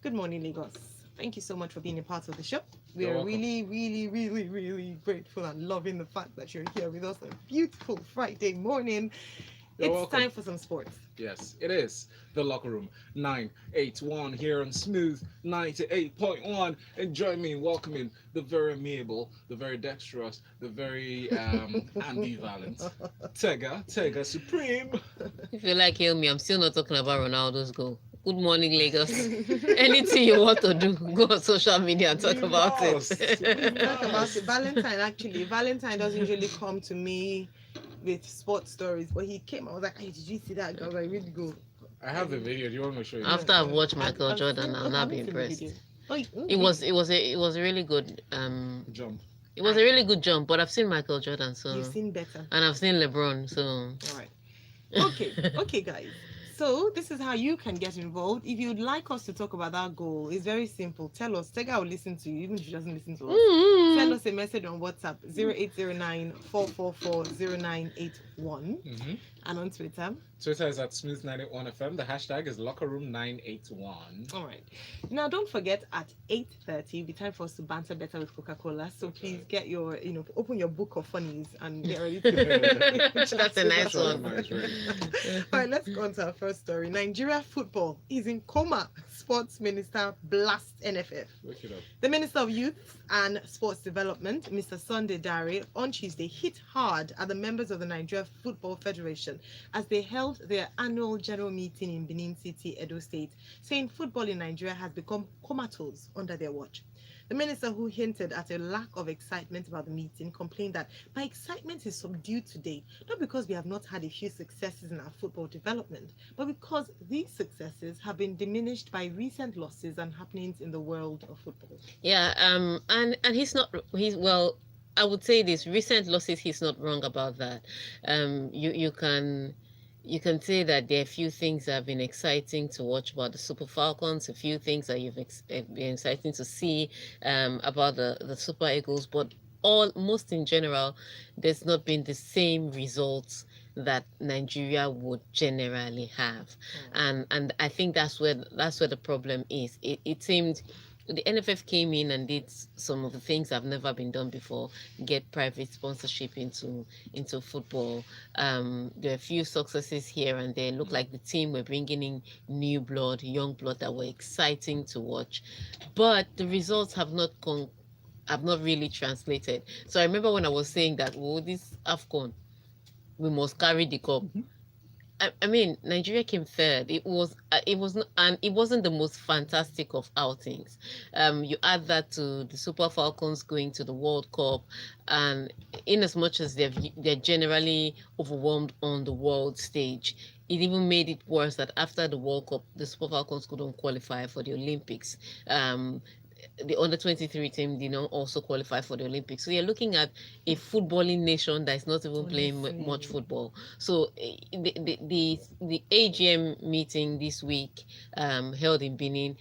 Good morning, Lagos. Thank you so much for being a part of the show. We You're are welcome. really, really, really, really grateful and loving the fact that you're here with us on a beautiful Friday morning. You're It's welcome. time for some sports. Yes, it is. The Locker Room 981 here on Smooth 98.1. And join me in welcoming the very amiable, the very dexterous, the very ambivalent Tega Supreme. If you like, hear me. I'm still not talking about Ronaldo's goal. Good morning, Lagos. Anything you want to do, go on social media and talk We about it. must. We We talk about it. must. Valentine, actually. Valentine doesn't usually come to me with sports stories, but he came. I was like, hey, did you see that girl? I really go. I have the video. Do you want me to show you the After I've video? watched Michael Jordan, I'll Okay, I not be haven't seen the video. impressed. Oh, It okay. was it was a it was a really good Jump. it was a really good jump. But I've seen Michael Jordan, You've so seen better. and I've seen LeBron, so All right. Okay, guys. So this is how you can get involved. If you'd like us to talk about that goal, it's very simple. Tell us. Tega will listen to you, even if she doesn't listen to us. Send us a message on WhatsApp 0809 444 0981 Mm-hmm. and on Twitter. Twitter is at Smooth91FM. The hashtag is Locker Room 981. All right. Now, don't forget at 8:30, it'll be time for us to banter better with Coca-Cola. So please get your, open your book of funnies and get ready to. That's a nice Sure, one. nice, really. All right, let's go on to our first story. Nigeria football is in coma. Sports Minister blasts NFF. Look it up. The Minister of Youth and Sports Development, Mr. Sunday Dare, on Tuesday hit hard at the members of the Nigeria Football Federation as they held their annual general meeting in Benin City, Edo State, saying football in Nigeria has become comatose under their watch. The minister, who hinted at a lack of excitement about the meeting, complained that my excitement is subdued today, not because we have not had a few successes in our football development, but because these successes have been diminished by recent losses and happenings in the world of football. Yeah, and he's well, I would say this recent losses, he's not wrong about that. You can say that there are a few things that have been exciting to watch about the Super Falcons, a few things that been exciting to see about the Super Eagles, but most in general, there's not been the same results that Nigeria would generally have, and I think that's where the problem is. It seemed the NFF came in and did some of the things that have never been done before, get private sponsorship into football. There are a few successes here and there. Look like the team were bringing in new blood, young blood that were exciting to watch, but the results have not really translated. So I remember when I was saying that, oh, this AFCON, we must carry the cup. I mean, Nigeria came third. It was not, and it wasn't the most fantastic of outings. You add that to the Super Falcons going to the World Cup, and in as much as they're generally overwhelmed on the world stage, it even made it worse that after the World Cup, the Super Falcons couldn't qualify for the Olympics. The under 23 team did not also qualify for the Olympics. So you're looking at a footballing nation that is not even playing much football. So the AGM meeting this week, held in Benin,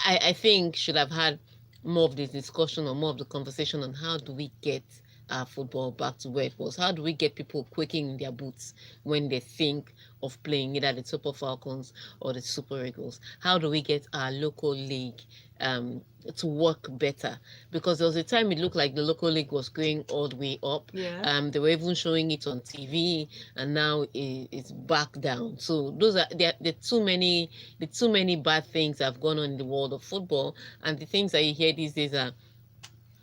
I think should have had more of the discussion or more of the conversation on how do we get our football back to where it was. How do we get people quaking in their boots when they think of playing either the Super Falcons or the Super Eagles? How do we get our local league to work better? Because there was a time it looked like the local league was going all the way up. Yeah. They were even showing it on TV, and now it's back down. So those are the too many bad things that have gone on in the world of football, and the things that you hear these days are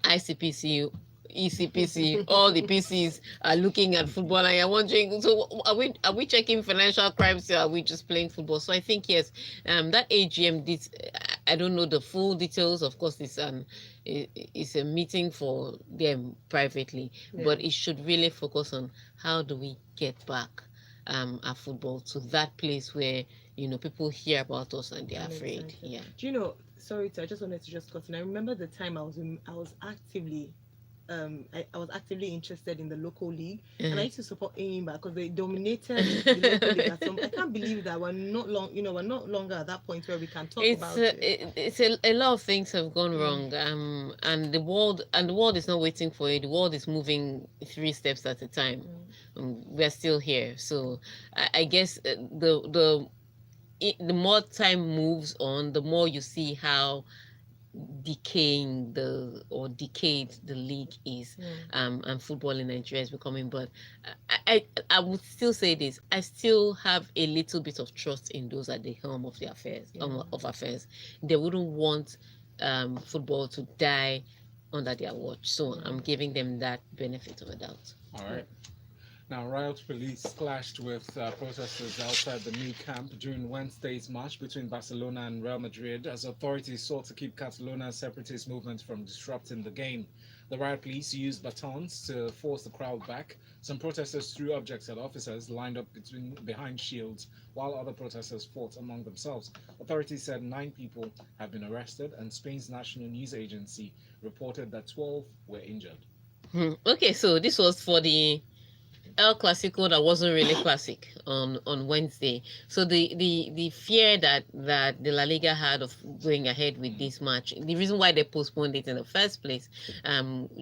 ICPC, ECPC, all the PCs are looking at football, and you're wondering, so are we checking financial crimes here? Or are we just playing football? So I think yes, that AGM did. I don't know the full details. Of course, it's a meeting for them privately, but it should really focus on how do we get back our football to that place where people hear about us and they're afraid. Yeah. Do you know? Sorry, I just wanted to just cut in. I remember the time I was actively I was actively interested in the local league, and I used to support Enyimba because they dominated the local league. I can't believe that we're not we're not longer at that point where we can talk about it. It's a lot of things have gone wrong, and the world is not waiting for it. The world is moving 3 steps at a time. We're still here, so I guess the the more time moves on, the more you see how decayed the league is, and football in Nigeria is becoming. But I would still say this: I still have a little bit of trust in those at the helm of the affairs. They wouldn't want football to die under their watch, so I'm giving them that benefit of a doubt. All right. Now, riot police clashed with protesters outside the new camp during Wednesday's match between Barcelona and Real Madrid as authorities sought to keep Catalonia's separatist movement from disrupting the game. The riot police used batons to force the crowd back. Some protesters threw objects at officers lined up behind shields, while other protesters fought among themselves. Authorities said 9 people have been arrested, and Spain's national news agency reported that 12 were injured. Okay, so this was for the El Clasico that wasn't really classic on Wednesday. So the fear that the La Liga had of going ahead with this match, the reason why they postponed it in the first place,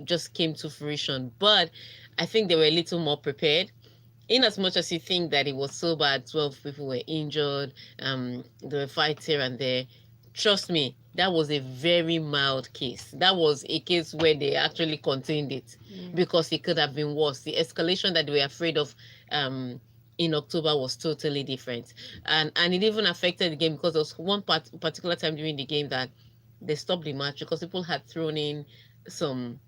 just came to fruition. But I think they were a little more prepared. In as much as you think that it was so bad, 12 people were injured, there were fights here and there. Trust me, that was a very mild case. That was a case where they actually contained it, because it could have been worse. The escalation that they were afraid of in October was totally different. And it even affected the game, because there was one particular time during the game that they stopped the match because people had thrown in some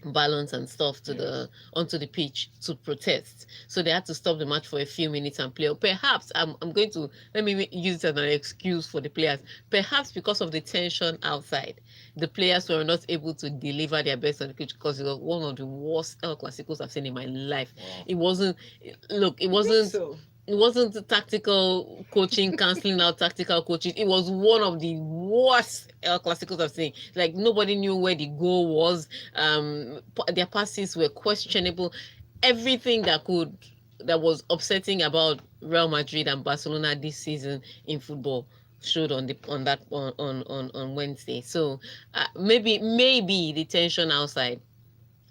balloons and stuff onto the pitch to protest, so they had to stop the match for a few minutes and play. Perhaps I'm going to let me use it as an excuse for the players. Perhaps because of the tension outside, the players were not able to deliver their best on the pitch, because it was one of the worst El Clasicos I've seen in my life. Wow. It wasn't it wasn't tactical coaching cancelling out tactical coaches. It was one of the worst El Clasicos I've seen. Like, nobody knew where the goal was. Their passes were questionable. Everything that was upsetting about Real Madrid and Barcelona this season in football showed on Wednesday. So maybe the tension outside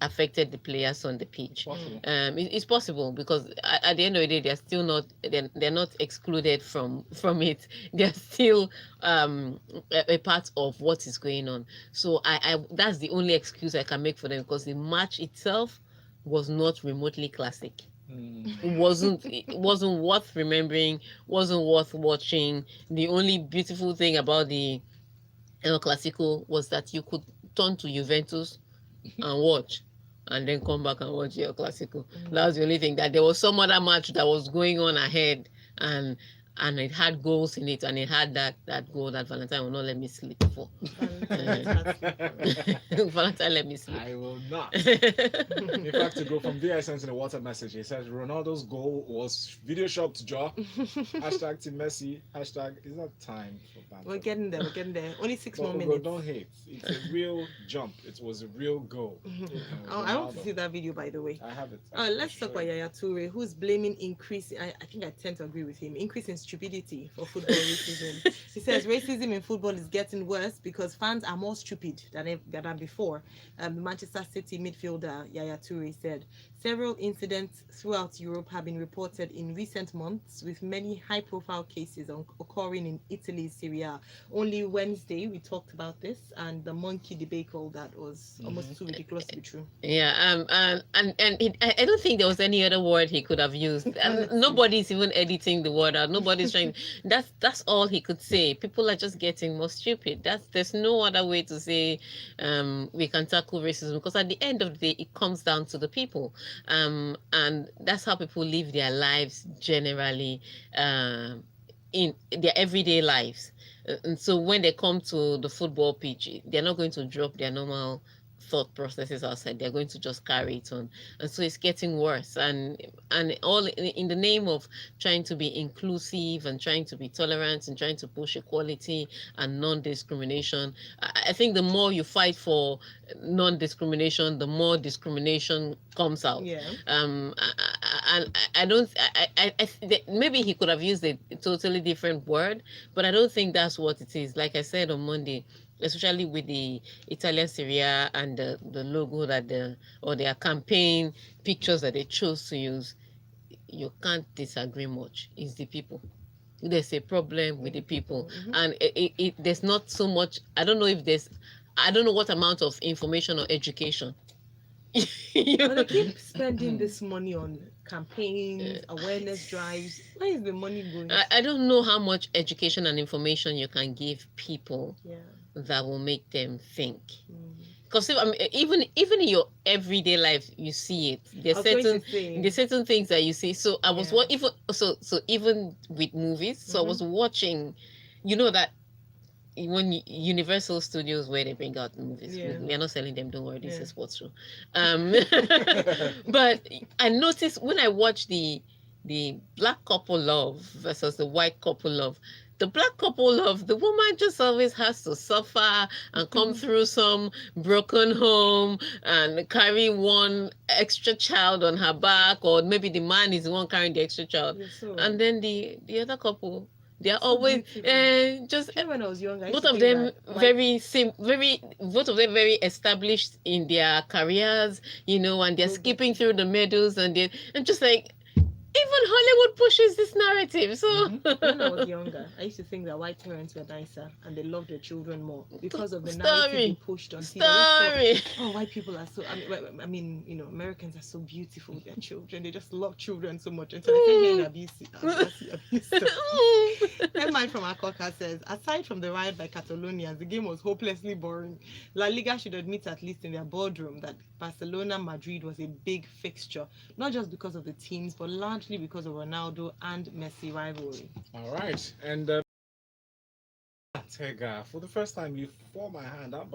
affected the players on the pitch. It's possible, because at the end of the day, they're still not excluded from it. They're still a part of what is going on. So I that's the only excuse I can make for them, because the match itself was not remotely classic. It wasn't worth remembering, wasn't worth watching. The only beautiful thing about the El Clasico was that you could turn to Juventus and watch, and then come back and watch your Clasico. That was the only thing. That there was some other match that was going on ahead, and it had goals in it, and it had that goal that Valentine will not let me sleep for. Valentine let me sleep. I will not. In fact, to go from there, I sent in a WhatsApp message. He says Ronaldo's goal was video shop to draw. Hashtag Team Messi. Hashtag it's not time for banter. We're getting there. Only 6 more But minutes. don't hate. It's a real jump. It was a real goal. I want to see that video, by the way. I have it. Let's talk about Yaya Toure, who's blaming increase. I think I tend to agree with him. Increase in stupidity for football racism. He says racism in football is getting worse because fans are more stupid than before. The Manchester City midfielder Yaya Toure said several incidents throughout Europe have been reported in recent months, with many high-profile cases occurring in Italy's Serie A. Only Wednesday we talked about this, and the monkey debacle that was almost too ridiculous to be true. Yeah, and I don't think there was any other word he could have used. Nobody's even editing the word out. Nobody's trying. That's all he could say. People are just getting more stupid. There's no other way to say we can tackle racism, because at the end of the day, it comes down to the people, and that's how people live their lives generally, in their everyday lives. And so when they come to the football pitch, they're not going to drop their normal thought processes outside. They're going to just carry it on, and so it's getting worse, and all in the name of trying to be inclusive and trying to be tolerant and trying to push equality and non-discrimination. I think the more you fight for non-discrimination, the more discrimination comes out. Maybe he could have used a totally different word, but I don't think that's what it is. Like I said on Monday, especially with the Italian Serie A and the logo or their campaign pictures that they chose to use, you can't disagree much. It's the people. there's a problem with the people, Mhm. and there's not so much. I don't know if there's, I don't know what amount of information or education. But they keep spending this money on campaigns, awareness drives. Where is the money going? I don't know how much education and information you can give people Yeah. that will make them think. Mm. Because I mean, even in your everyday life, you see it. I was going to say, There's certain things that you see. So I was Yeah. what even so even with movies. So I was watching, you know that when Universal Studios where they bring out movies, Yeah. we are not selling them. Don't worry, this Yeah. is what's true. But I noticed when I watched the black couple love versus the white couple love. The black couple love, the woman just always has to suffer and come through some broken home and carry one extra child on her back, or maybe the man is the one carrying the extra child. You're so right. And then the other couple, they are So always beautiful. just You know, when I was younger, I used both to of think them that, like, both of them very established in their careers, you know, and they're Good. skipping through the medals, and I'm just like, even Hollywood pushes this narrative. So when I was younger, I used to think that white parents were nicer and they loved their children more because of the Story. narrative they pushed on TV. I just story. thought, oh, white people are so. I mean, you know, Americans are so beautiful with their children. They just love children so much, and so they say hearing abuse. Emma from Akoka says, aside from the riot by Catalonians, the game was hopelessly boring. La Liga should admit, at least in their boardroom, that Barcelona Madrid was a big fixture, not just because of the teams, but largely because of Ronaldo and Messi rivalry. All right, and Tega, for the first time, you form my hand up.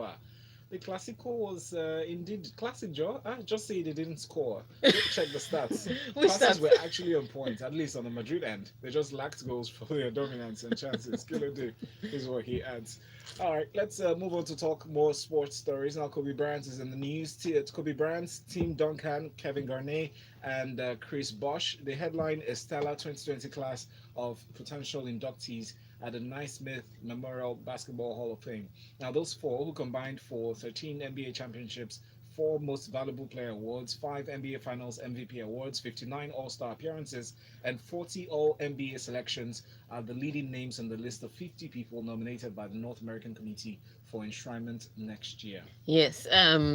The Clasico was indeed classic, Joe. Just say they didn't score. Check the stats. Which Passes stats? were actually on point, at least on the Madrid end. They just lacked goals for their dominance and chances. Kilo day is what he adds. All right, let's move on to talk more sports stories. Now, Kobe Bryant is in the news. Kobe Bryant's team Duncan, Kevin Garnett, and Chris Bosh. The headline is Stellar 2020 class of potential inductees at the Naismith Memorial Basketball Hall of Fame. Now, those four, who combined for 13 NBA championships, 4 Most Valuable Player awards, 5 NBA Finals MVP awards, 59 All-Star appearances, and 40 All-NBA selections, are the leading names on the list of 50 people nominated by the North American Committee for enshrinement next year. Yes.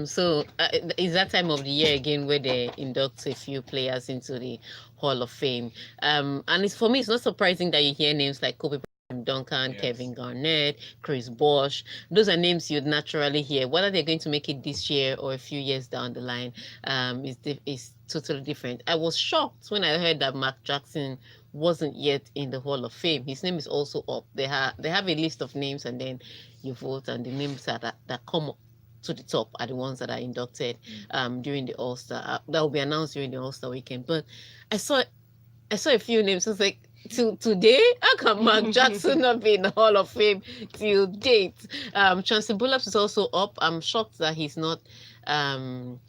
So it's that time of the year again where they induct a few players into the Hall of Fame. And it's, for me, it's not surprising that you hear names like Kobe Bryant, Duncan, Yes. Kevin Garnett, Chris Bosh. Those are names you'd naturally hear. Whether they're going to make it this year or a few years down the line, is totally different. I was shocked when I heard that Mark Jackson wasn't yet in the Hall of Fame. His name is also up. They have a list of names, and then you vote, and the names that come up to the top are the ones that are inducted during the All-Star. That will be announced during the All-Star weekend. But I saw a few names. I was like, till today, how can Mark Jackson not be in the Hall of Fame till date? Chancey Billups is also up. I'm shocked that he's not been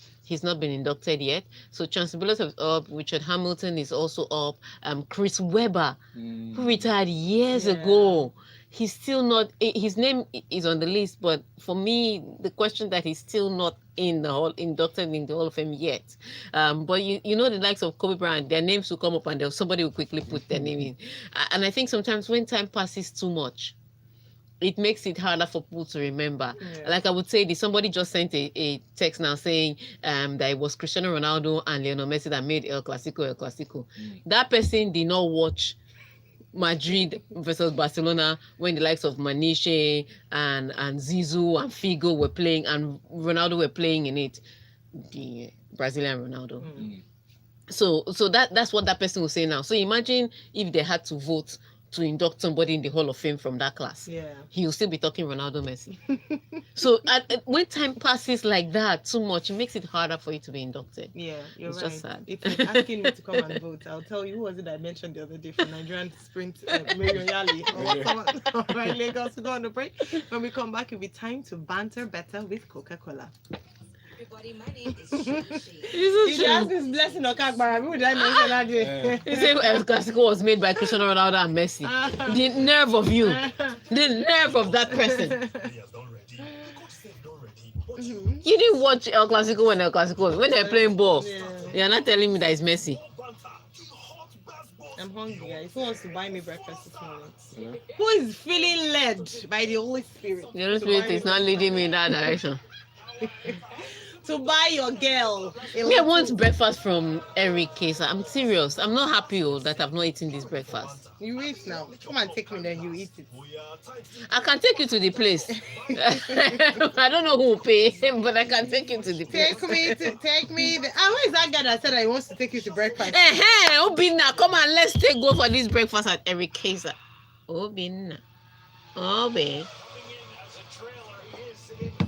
inducted yet. So Chancey Billups is up. Richard Hamilton is also up. Chris Webber, who retired years ago, he's still not. His name is on the list, but for me, the question that he's still not in the Hall, inducted in the Hall of Fame yet. But you know, the likes of Kobe Bryant, their names will come up, and then somebody will quickly put their name in. And I think sometimes when time passes too much, it makes it harder for people to remember. Like I would say, somebody just sent a text now saying that it was Cristiano Ronaldo and Lionel Messi that made El Clasico. That person did not watch Madrid versus Barcelona when the likes of Maniche and Zizou and Figo were playing and Ronaldo were playing in it. The Brazilian Ronaldo. So that's what that person will say now. So imagine if they had to vote to induct somebody in the Hall of Fame from that class. He will still be talking Ronaldo, Messi. So when time passes like that too much, it makes it harder for you to be inducted. Yeah, you're It's right. just sad. If you're asking me to come and vote, I'll tell you, who was it I mentioned the other day for Nigerian sprint, Mario Yali. All right, Lagos, we go on a break. When we come back, it'll be time to banter better with Coca-Cola. Everybody, my name is Shishi. If you ask this blessing or Kakbara, who would I mention that day? You say El Clasico was made by Cristiano Ronaldo and Messi. The nerve of you. The nerve of that person. You didn't watch El Clasico when El Clasico was when they're playing ball. You're not telling me that it's Messi. I'm hungry, guys. Who wants to buy me breakfast this morning? You know? Who is feeling led by the Holy Spirit? The Holy to buy Spirit me is not breakfast? leading me in that direction. To buy your girl. Me, I want breakfast from Eric Kesa. I'm serious. I'm not happy that I've not eaten this breakfast. You eat now. Come and take me, then you eat it. I can take you to the place. I don't know who will pay, but I can take you to the place. Take me. Who is that guy that said that he wants to take you to breakfast? Hey, Obinna, come on, let's go for this breakfast at Eric Kesa. Obinna. Obe.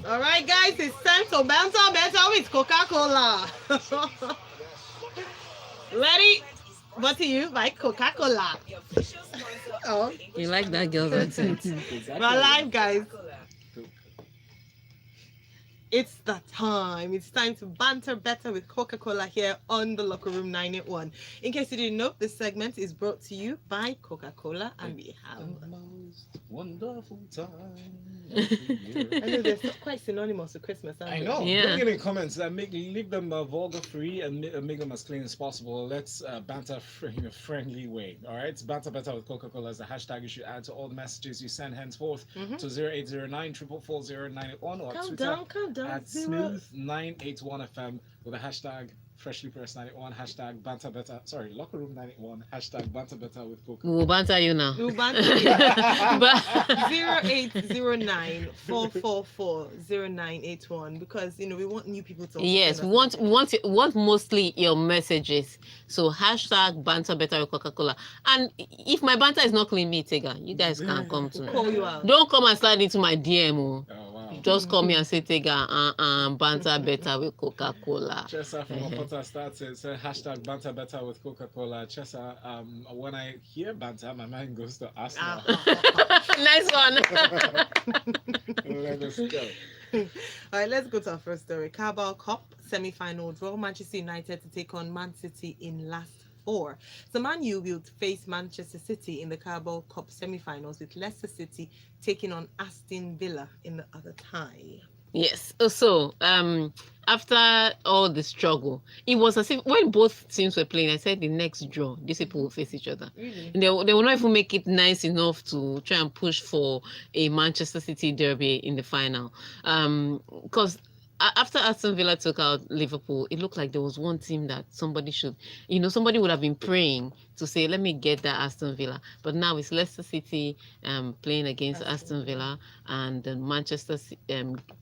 All right, guys, it's time to banter better with Coca-Cola. Ready? What to you by Coca-Cola? Oh, You like that girl's accent? Exactly. we're live, guys. It's that time. It's time to banter better with Coca-Cola here on the Locker Room 981. In case you didn't know, this segment is brought to you by Coca-Cola, and we have. The most wonderful time. I know they're quite synonymous with Christmas. Aren't I they? know. Yeah. Bring it in comments. Leave them vulgar free and make them as clean as possible. Let's banter in a friendly way. All right. It's banter better with Coca-Cola as the hashtag you should add to all the messages you send henceforth to 0809 444 0981 or Calm Twitter down, calm down. at Zero. smooth981fm with the hashtag freshlypressed91 hashtag banter better. Sorry, locker room 981 hashtag banter better with Coca. We will banter you now. We'll banter But 0809 444 0981 because we want new people to. yes, we want mostly your messages. So hashtag banter better with Coca-Cola. And if my banter is not clean, me, Tega, you guys can come to me. Call you out. Don't come and slide into my DM. Oh wow. Just call me and say, Tega, banter better with Coca-Cola. Chesa from Apota started said hashtag banter better with Coca-Cola. Chesa, when I hear banter, my mind goes to Arsenal. Nice one. Let us go. All right, let's go to our first story. Carabao Cup semi-final draw. Manchester United to take on Man City in last four. So Man U will face Manchester City in the Carabao Cup semi-finals with Leicester City taking on Aston Villa in the other tie. Yes. So, after all the struggle, it was as if when both teams were playing, I said the next draw, these people will face each other. Really? They will not even make it nice enough to try and push for a Manchester City derby in the final. Because after Aston Villa took out Liverpool, it looked like there was one team that somebody would have been praying to say, let me get that Aston Villa. But now it's Leicester City playing against Aston Villa and the Manchester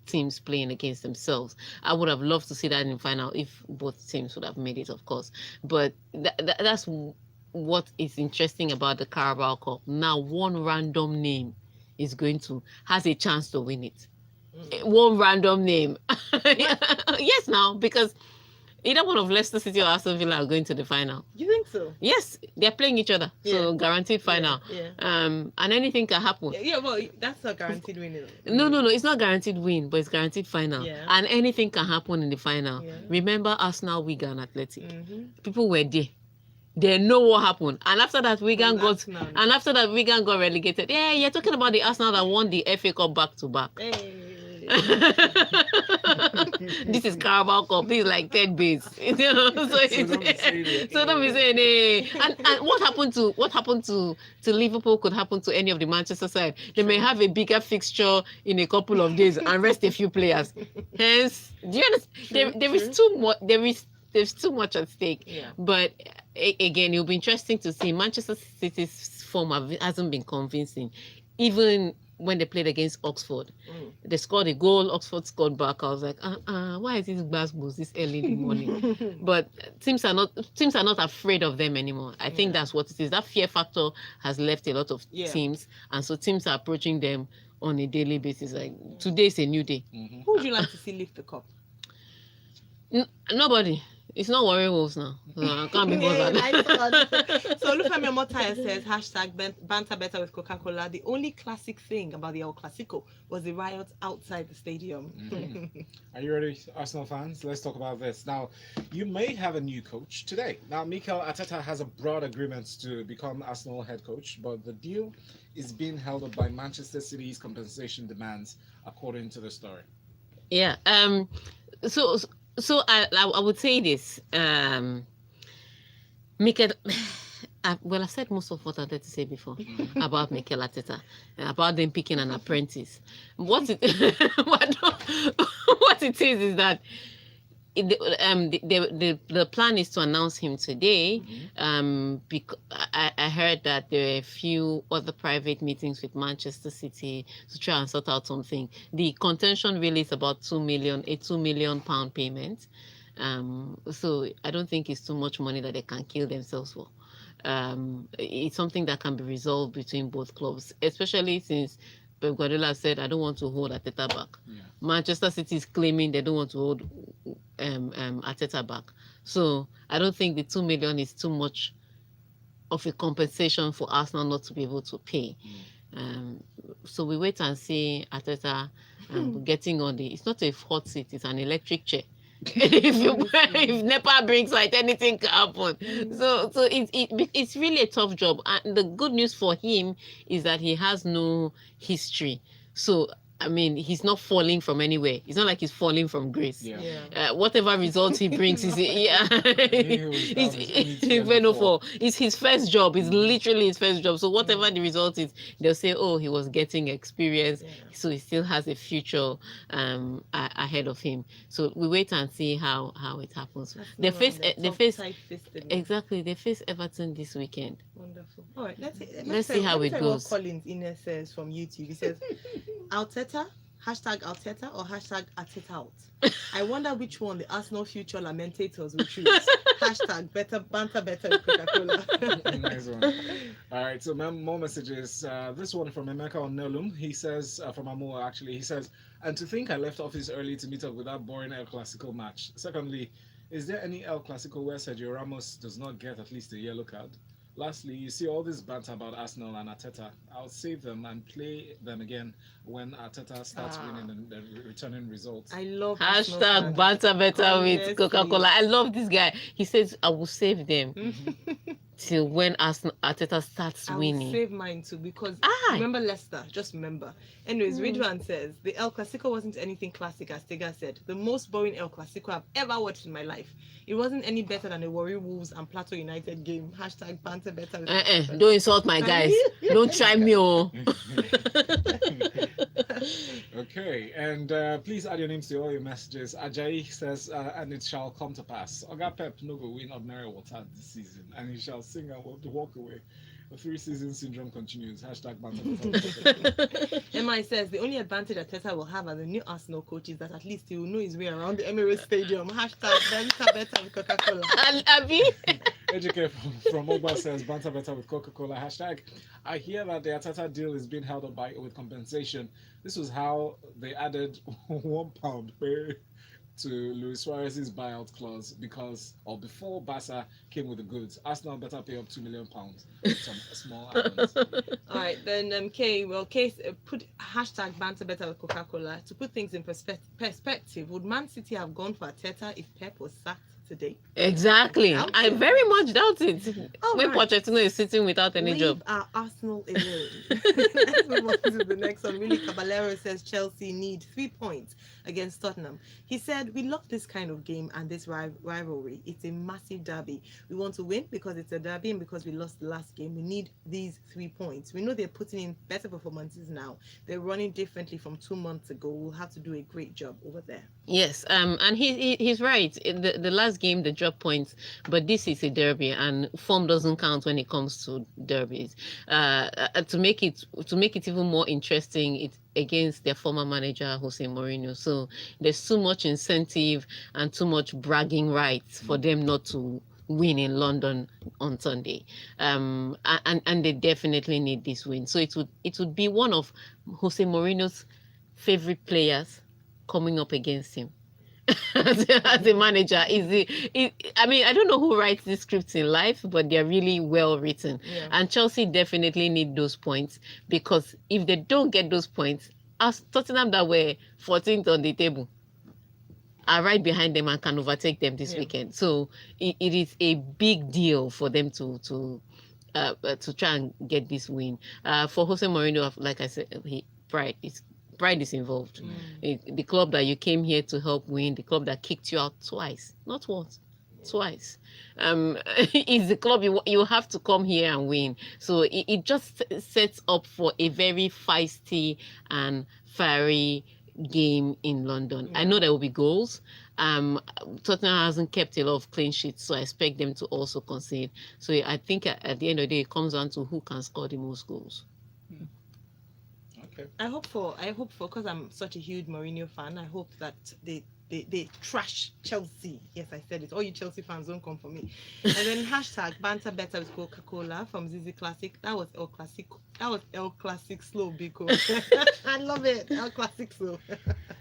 teams playing against themselves. I would have loved to see that in the final if both teams would have made it, of course. But that's what is interesting about the Carabao Cup. Now, one random name has a chance to win it. One random name. Yes, now, because either one of Leicester City or Aston Villa are going to the final. You think so? Yes, they're playing each other. So guaranteed final. Yeah. And anything can happen. Yeah, well, that's not guaranteed winning. No, it's not guaranteed win, but it's guaranteed final. Yeah. And anything can happen in the final. Yeah. Remember Arsenal, Wigan, Athletic. Mm-hmm. People were there. They know what happened. And after that, Wigan got relegated. Yeah, you're talking about the Arsenal that won the FA Cup back to back. Hey. This is Carabao Cup. This is like third base. So don't be saying it. And what happened to Liverpool could happen to any of the Manchester side. They may have a bigger fixture in a couple of days and rest a few players. Hence, do you understand? There's too much at stake. Yeah. But again, it'll be interesting to see. Manchester City's form hasn't been convincing, even when they played against Oxford. They scored a goal, Oxford scored back. I was like, why is this Glasgow this early in the morning? But teams are not afraid of them anymore. I think that's what it is. That fear factor has left a lot of teams, and so teams are approaching them on a daily basis. Like today is a new day. Mm-hmm. Who would you like to see lift the cup? Nobody. It's not Warrior Wolves now. So I can't be bothered. So Olufemi Omotaya says hashtag banter better with Coca-Cola. The only classic thing about the El Clasico was the riots outside the stadium. Mm-hmm. Are you ready, Arsenal fans? Let's talk about this. Now, you may have a new coach today. Now, Mikel Arteta has a broad agreement to become Arsenal head coach, but the deal is being held up by Manchester City's compensation demands, according to the story. Yeah. So I would say this. Mikel Well, I said most of what I had to say before about Mikel Arteta, about them picking an apprentice. What it, what it is that the plan is to announce him today. Because I heard that there are a few other private meetings with Manchester City to try and sort out something. The contention really is about £2 million payment. So I don't think it's too much money that they can kill themselves for. It's something that can be resolved between both clubs, especially since Pep Guardiola said, I don't want to hold Arteta back. Yeah. Manchester City is claiming they don't want to hold Arteta back. So I don't think the 2 million is too much of a compensation for Arsenal not to be able to pay. So we wait and see Arteta getting on it's not a hot seat, it's an electric chair. if NEPA brings light, anything can happen. So it's really a tough job. And the good news for him is that he has no history. So I mean, he's not falling from anywhere. It's not like he's falling from grace. Whatever results he brings is it's his first job. It's literally his first job. So whatever the result is, they'll say, oh, he was getting experience, so he still has a future ahead of him. So we wait and see how it happens. They face exactly. They face Everton this weekend. Wonderful. All right, let's see how it goes. What Collins Ines says from YouTube. He says, Arteta, #Arteta or #Arteta out. I wonder which one the Arsenal future lamentators will choose. #better banter better with Coca-Cola. Nice one. All right, so more messages. This one from Emeka Onelum. He says, from Amoa actually, he says, and to think I left office early to meet up with that boring El Clasico match. Secondly, is there any El Clasico where Sergio Ramos does not get at least a yellow card? Lastly, you see all this banter about Arsenal and Arteta. I'll save them and play them again when Arteta starts winning and returning results. I love #banter better with Coca-Cola. I love this guy. He says, I will save them till when Arteta starts winning. I will save mine too because remember Leicester. Just remember. Anyways, Ridwan says the El Clasico wasn't anything classic, as Tega said. The most boring El Clasico I've ever watched in my life. It wasn't any better than a Warri Wolves and Plateau United game. #banter better. Don't insult my guys. Don't try me. Okay, and please add your names to all your messages. Ajayi says, and it shall come to pass. Oga Pep no go win ordinary water this season, and he shall sing and walk away. The 3-season syndrome continues. #banter. MI says the only advantage Arteta will have as a new Arsenal coach is that at least he will know his way around the Emirates Stadium. #banter better with Coca-Cola. Abi? AJK from Ogba says, banter better with Coca-Cola. I hear that the Arteta deal is being held up with compensation. This was how they added £1 to Luis Suarez's buyout clause before Barca came with the goods. Arsenal better pay up £2 million. Some small add-ons. All right, then put #banter better with Coca-Cola. To put things in perspective, would Man City have gone for Arteta if Pep was sacked today? Exactly. I very much doubt it. When Pochettino is sitting without any job. Our Arsenal alone. Let's move on to the next one. Willie Caballero says Chelsea need 3 points against Tottenham. He said, we love this kind of game and this rivalry. It's a massive derby. We want to win because it's a derby and because we lost the last game. We need these 3 points. We know they're putting in better performances now. They're running differently from 2 months ago. We'll have to do a great job over there. Yes, and he's right. The last game they dropped points, but this is a derby and form doesn't count when it comes to derbies. To make it even more interesting, it's against their former manager Jose Mourinho. So there's too much incentive and too much bragging rights for them not to win in London on Sunday. And they definitely need this win. So it would be one of Jose Mourinho's favorite players coming up against him. as a manager. I mean, I don't know who writes these scripts in life, but they're really well written. Yeah. And Chelsea definitely need those points, because if they don't get those points, as Tottenham that were 14th on the table are right behind them and can overtake them this weekend. So it is a big deal for them to try and get this win. For Jose Mourinho, like I said, pride is involved. The club that you came here to help win, the club that kicked you out twice, not once. twice. It's the club you have to come here and win. So it just sets up for a very feisty and fiery game in London. I Yeah. know there will be goals. Tottenham hasn't kept a lot of clean sheets, so I expect them to also concede. So I think at the end of the day, it comes down to who can score the most goals. Okay. I hope for, because I'm such a huge Mourinho fan, I hope that they trash Chelsea. Yes, I said it. All you Chelsea fans, don't come for me. And then hashtag banter better with Coca-Cola from Zizi Classic. That was El Classic. That was El Classic slow, Biko. I love it. El Classic slow.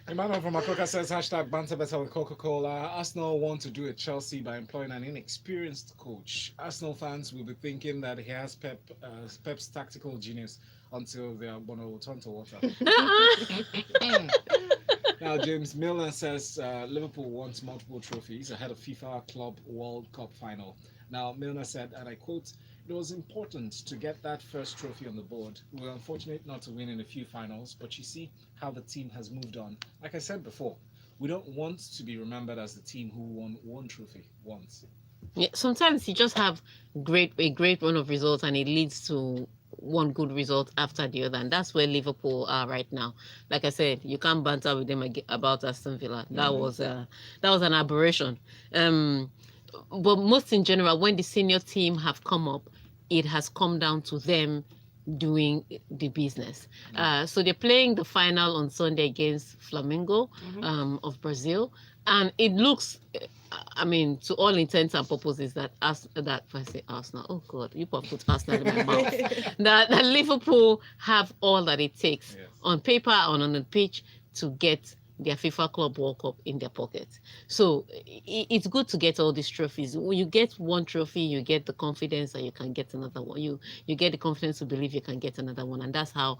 Emmanuel from Makoka says hashtag banter better with Coca-Cola. Arsenal want to do it Chelsea by employing an inexperienced coach. Arsenal fans will be thinking that he has Pep's tactical genius until they are going to turn to water. Now, James Milner says Liverpool wants multiple trophies ahead of FIFA Club World Cup final. Now, Milner said, and I quote, "It was important to get that first trophy on the board. We were unfortunate not to win in a few finals, but you see how the team has moved on. Like I said before, we don't want to be remembered as the team who won one trophy once." Yeah, sometimes you just have a great run of results, and it leads to one good result after the other, and that's where Liverpool are right now. Like I said, you can't banter with them about Aston Villa. That was an aberration. But most in general, when the senior team have come up, it has come down to them doing the business. So they're playing the final on Sunday against Flamengo of Brazil, and it looks, I mean, to all intents and purposes, that if I say Arsenal, oh God, you put Arsenal in my mouth. that Liverpool have all that it takes on paper and on the pitch to get their FIFA Club World Cup in their pockets. So it's good to get all these trophies. When you get one trophy, you get the confidence that you can get another one. You get the confidence to believe you can get another one, and that's how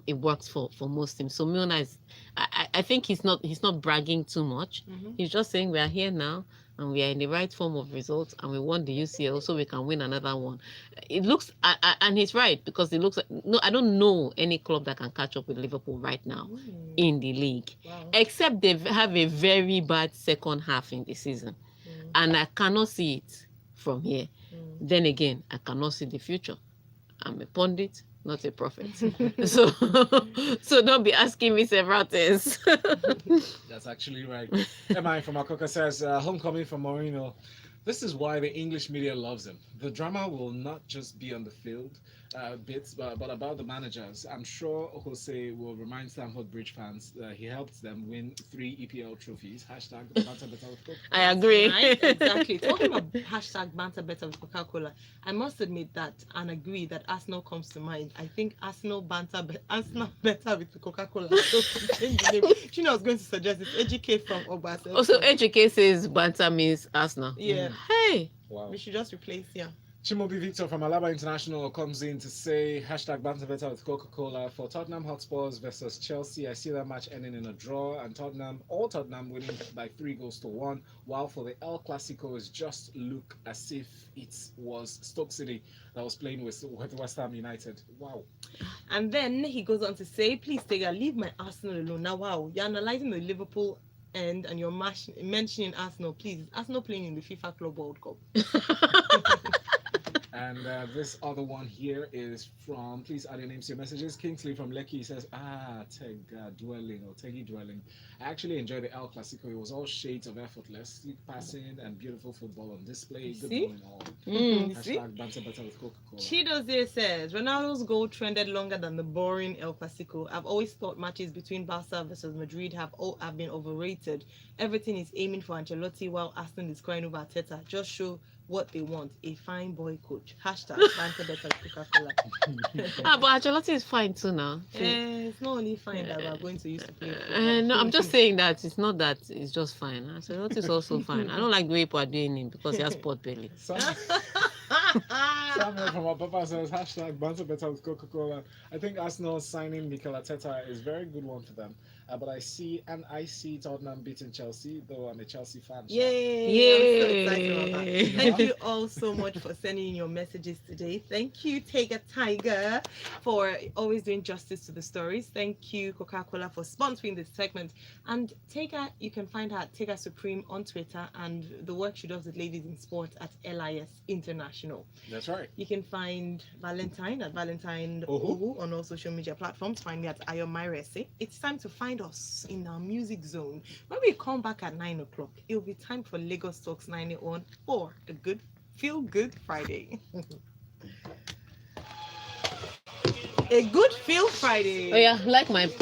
it works for most teams. So Milner is, I think he's not bragging too much. He's just saying we are here now, and we are in the right form of results, and we won the UCL, so we can win another one. It looks, and he's right, because it looks like, no, I don't know any club that can catch up with Liverpool right now in the league, except they have a very bad second half in the season, and I cannot see it from here. Then again, I cannot see the future. I'm a pundit, not a prophet. so don't be asking me several things. That's actually right. Emma from Makoka says, homecoming from Mourinho. This is why the English media loves him. The drama will not just be on the field bits, but about the managers. I'm sure Jose will remind Stamford Bridge fans that he helped them win 3 EPL trophies. Hashtag banter better with Coca. I agree. Right? Exactly. Talking about hashtag banter better with Coca-Cola, I must admit that and agree that Arsenal comes to mind. I think Arsenal better with Coca-Cola. So change the name. You know, I was going to suggest it. Educate from Obasa. Also, Educate says banter means Arsenal. Yeah. Hey. Wow. We should just replace, yeah. Chimobi Victor from Alaba International comes in to say hashtag banter better with Coca-Cola for Tottenham Hotspurs versus Chelsea. I see that match ending in a draw, and Tottenham winning by 3-1, while for the El Clasico it just look as if it was Stoke City that was playing with West Ham United. Wow. And then he goes on to say, please, Tega, leave my Arsenal alone. Now, wow, you're analyzing the Liverpool end and you're mentioning Arsenal. Please, is Arsenal playing in the FIFA Club World Cup? And this other one here is from, please add your names to your messages. Kingsley from Lekki says, Tegi dwelling. I actually enjoyed the El Clasico. It was all shades of effortless, sleek passing, and beautiful football on display. Good morning all. Hashtag banter better with Coca-Cola. Chidozie says, Ronaldo's goal trended longer than the boring El Clasico. I've always thought matches between Barca versus Madrid have been overrated. Everything is aiming for Ancelotti while Aston is crying over Arteta. Just show what they want, a fine boy coach. Hashtag banter better with Coca-Cola. But Ancelotti is fine too now. It's not only fine that we're going to use to play. No, I'm just saying that it's not that it's just fine. Ancelotti is also fine. I don't like the way people are doing it because he has pot belly. Samuel from our papa says hashtag banter better with Coca-Cola. I think Arsenal signing Mikel Arteta is a very good one for them. But I see Tottenham beating Chelsea, though I'm a Chelsea fan. Yay! I'm so excited about that. Yay. Thank you all so much for sending in your messages today. Thank you, Tiger Tiger, for always doing justice to the stories. Thank you, Coca-Cola, for sponsoring this segment. And Tiger, you can find her at Tiger Supreme on Twitter and the work she does with ladies in sport at LIS International. That's right. You can find Valentine at Valentine Ohu. Ohu on all social media platforms. Find me at Ayomairese. It's time to find us in our music zone. When we come back at 9 o'clock, it'll be time for Lagos Talks 981 or a good Feel Good Friday. A good Feel Friday. Oh yeah, like my